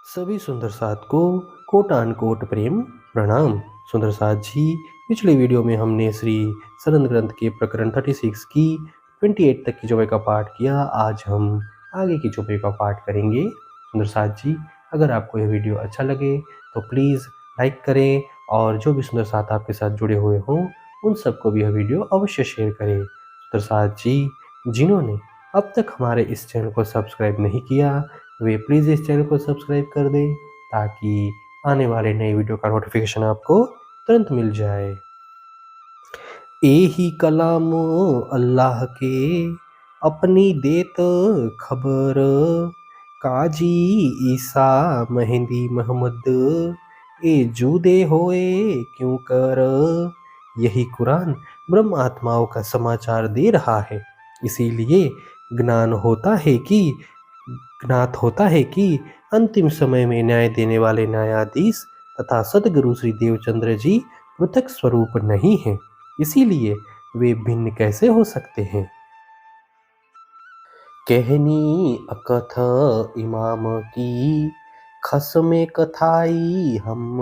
सभी सुंदर साथ को कोटान कोट प्रेम प्रणाम। सुंदर साथ जी, पिछले वीडियो में हमने श्री सनंद ग्रंथ के प्रकरण 36 की 28 तक की चौपाई का पाठ किया। आज हम आगे की चौपाई का पाठ करेंगे। सुंदर साथ जी, अगर आपको यह वीडियो अच्छा लगे तो प्लीज़ लाइक करें और जो भी सुंदर साथ आपके साथ जुड़े हुए हों उन सबको भी यह वीडियो अवश्य शेयर करें। सुंदर साथ जी, जिन्होंने अब तक हमारे इस चैनल को सब्सक्राइब नहीं किया वे प्लीज़ इस चैनल को सब्सक्राइब कर दें ताकि आने वाले नए वीडियो का नोटिफिकेशन आपको तुरंत मिल जाए। एही कलाम अल्लाह के अपनी देत खबर, काजी ईसा मेहंदी मोहम्मद ए जूदे होए क्यों कर। यही कुरान ब्रह्म आत्माओं का समाचार दे रहा है। इसीलिए ज्ञात होता है कि अंतिम समय में न्याय देने वाले न्यायाधीश तथा सदगुरु श्री देवचंद्र जी पृथक स्वरूप नहीं हैं। इसीलिए वे भिन्न कैसे हो सकते हैं। कहनी अकथ इमाम की खसमे कथाई हम,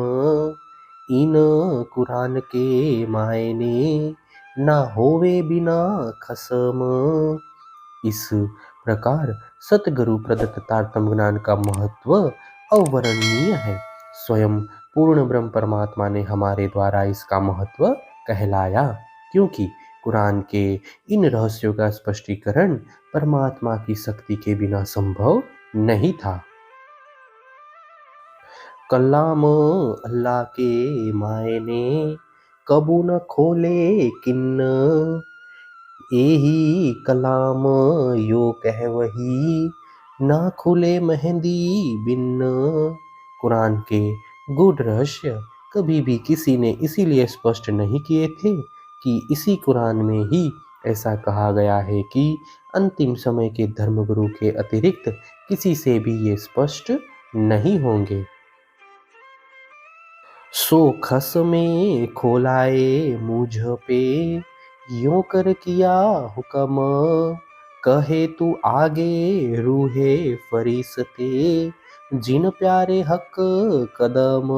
इन कुरान के मायने ना होवे बिना खसम। इस प्रकार सतगुरु प्रदत्त तारतम्य ज्ञान का महत्व अवर्णनीय है। स्वयं पूर्ण ब्रह्म परमात्मा ने हमारे द्वारा इसका महत्व कहलाया, क्योंकि कुरान के इन रहस्यों का स्पष्टीकरण परमात्मा की शक्ति के बिना संभव नहीं था। कलाम अल्लाह के मायने कबू न खोले किन्न, एही कलाम यो कह वही ना खुले मेहंदी बिन्न। कुरान के गूढ़ रहस्य कभी भी किसी ने इसीलिए स्पष्ट नहीं किए थे कि इसी कुरान में ही ऐसा कहा गया है कि अंतिम समय के धर्मगुरु के अतिरिक्त किसी से भी ये स्पष्ट नहीं होंगे। सो खस में खोलाए मुझ पे यूं कर किया हुक्म, कहे तू आगे रूहे फरिश्ते जिन प्यारे हक कदम।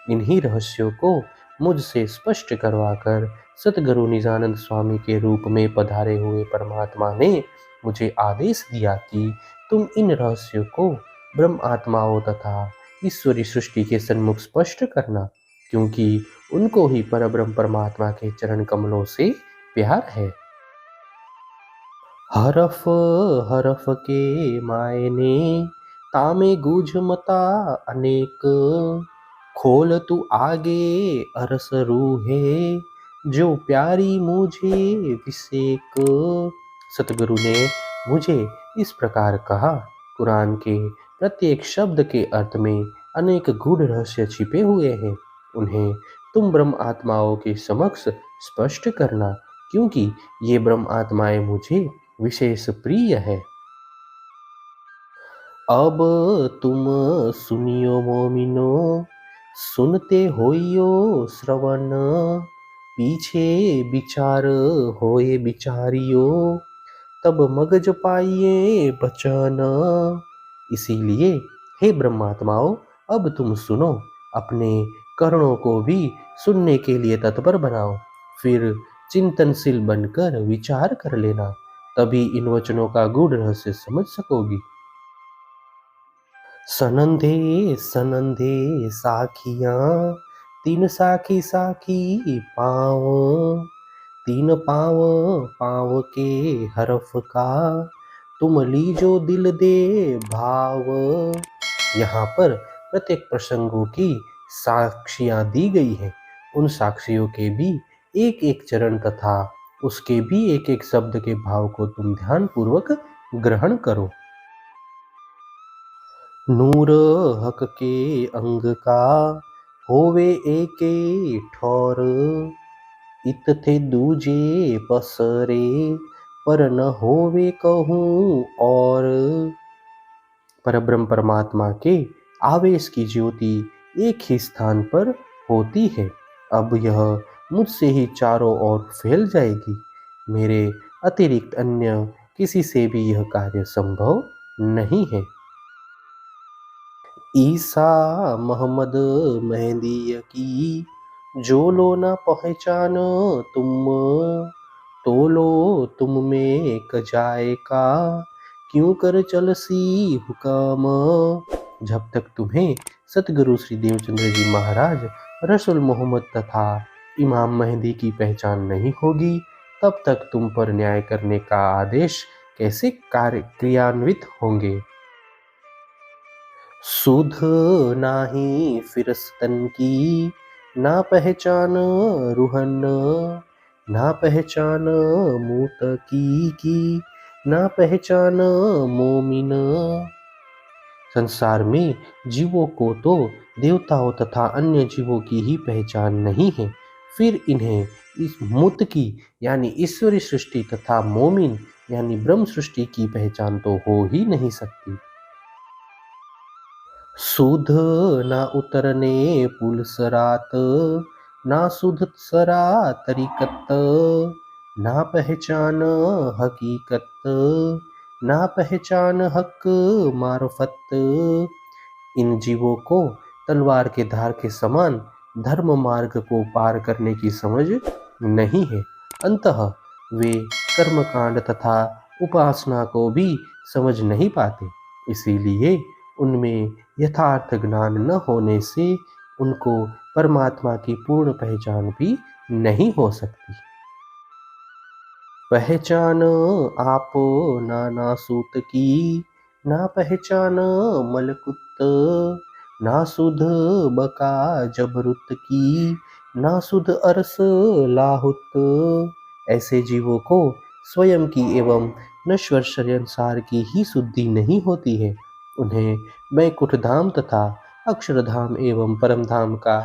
इन्हीं रहस्यों को मुझसे स्पष्ट करवाकर सतगुरु निजानंद स्वामी के रूप में पधारे हुए परमात्मा ने मुझे आदेश दिया कि तुम इन रहस्यों को ब्रह्म आत्माओं तथा ईश्वरी सृष्टि के सन्मुख स्पष्ट करना, क्योंकि उनको ही परब्रह्म परमात्मा के चरण कमलों से प्यार है। हरफ हरफ के मायने तामे गूझ मता अनेक, खोल तू आगे अरस रूहे जो प्यारी मुझे विसेक। सतगुरु ने मुझे इस प्रकार कहा, कुरान के प्रत्येक शब्द के अर्थ में अनेक गूढ़ रहस्य छिपे हुए हैं। उन्हें तुम ब्रह्म आत्माओं के समक्ष स्पष्ट करना, क्योंकि ये ब्रह्म आत्माएं मुझे विशेष प्रिय है। अब तुम सुनियो मोमिनो, सुनते होइयो श्रवण, पीछे विचार होए विचारियो तब मगज पाइए बचन। इसीलिए हे ब्रह्मात्माओं, अब तुम सुनो, अपने कर्णों को भी सुनने के लिए तत्पर बनाओ, फिर चिंतनशील बनकर विचार कर लेना, तभी इन वचनों का गूढ़ रहस्य समझ सकोगी। सनंधे सनंधे साखियाँ, तीन साखी साखी पाँव, तीन पाँव पाँव के हरफ का तुम लीजो दिल दे भाव। यहाँ पर प्रत्येक प्रसंगों की साक्षियाँ दी गई हैं। उन साक्षियों के भी एक एक चरण तथा उसके भी एक एक शब्द के भाव को तुम ध्यान पूर्वक ग्रहण करो। नूर हक के अंग का होवे एके ठौर, इत थे दूजे पसरे पर न होवे कहूँ और। परब्रह्म परमात्मा के आवेश की ज्योति एक ही स्थान पर होती है। अब यह मुझसे ही चारों ओर फैल जाएगी। मेरे अतिरिक्त अन्य किसी से भी यह कार्य संभव नहीं है। ईसा मोहम्मद मेहंदी की जो लो ना पहचान तुम तो लो तुम में कजाए का क्यों कर चलसी हुकाम। जब तक तुम्हें सतगुरु श्री देवचंद्र जी महाराज रसूल मोहम्मद तथा इमाम मेहंदी की पहचान नहीं होगी तब तक तुम पर न्याय करने का आदेश कैसे कार्य क्रियान्वित होंगे। सुध नाही फिरस्तन की ना पहचान रूहन ना पहचान मूत की ना पहचान मोमिन। संसार में जीवों को तो देवताओं तथा अन्य जीवों की ही पहचान नहीं है, फिर इन्हें इस मूत की यानी ईश्वरी सृष्टि तथा मोमिन यानी ब्रह्म सृष्टि की पहचान तो हो ही नहीं सकती। सुध ना उतरने पुल सरात ना सुध सरा तरीकत ना पहचान हकीकत ना पहचान हक मार्फत। इन जीवों को तलवार के धार के समान धर्म मार्ग को पार करने की समझ नहीं है, अंततः वे कर्मकांड तथा उपासना को भी समझ नहीं पाते, इसीलिए उनमें यथार्थ ज्ञान न होने से उनको परमात्मा की पूर्ण पहचान भी नहीं हो सकती। पहचान आप नाना सूत की ना पहचान मलकुत ना सुध बका जबरुत की ना सुध अरस लाहुत। ऐसे जीवों को स्वयं की एवं नश्वर संसार की ही शुद्धि नहीं होती है, उन्हें बैकुंठ धाम तथा अक्षरधाम एवं परम धाम का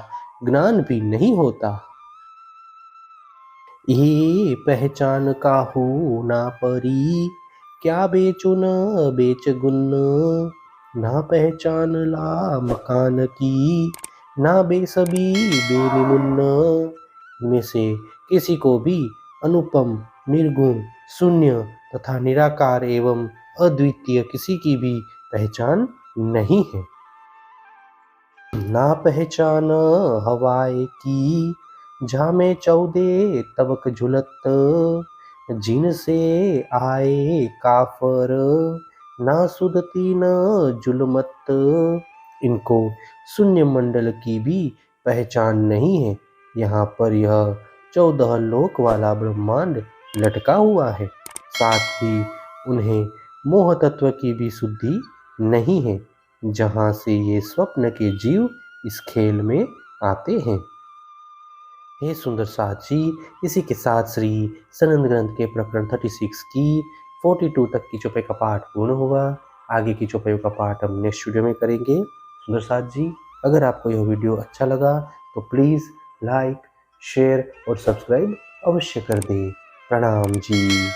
ज्ञान भी नहीं होता। ये पहचान काहू ना परी क्या बेचो न बेच गुन ना पहचान ला मकान की ना बेसबी बेनिमुन्न। इनमें से किसी को भी अनुपम निर्गुण शून्य तथा निराकार एवं अद्वितीय किसी की भी पहचान नहीं है। ना पहचान हवाए की जामे चौदे तबक झुलत जिनसे आए काफर ना सुधती न जुलमत। इनको शून्य मंडल की भी पहचान नहीं है, यहाँ पर यह 14 लोक वाला ब्रह्मांड लटका हुआ है, साथ ही उन्हें मोह तत्व की भी शुद्धि नहीं है, जहाँ से ये स्वप्न के जीव इस खेल में आते हैं। हे सुंदर साथ जी, इसी के साथ श्री सनंद ग्रंथ के प्रकरण 36 की 42 तक की चौपाई का पाठ पूर्ण हुआ। आगे की चौपाइयों का पाठ हम नेक्स्ट वीडियो में करेंगे। सुंदर साथ जी, अगर आपको यह वीडियो अच्छा लगा तो प्लीज़ लाइक शेयर और सब्सक्राइब अवश्य कर दें। प्रणाम जी।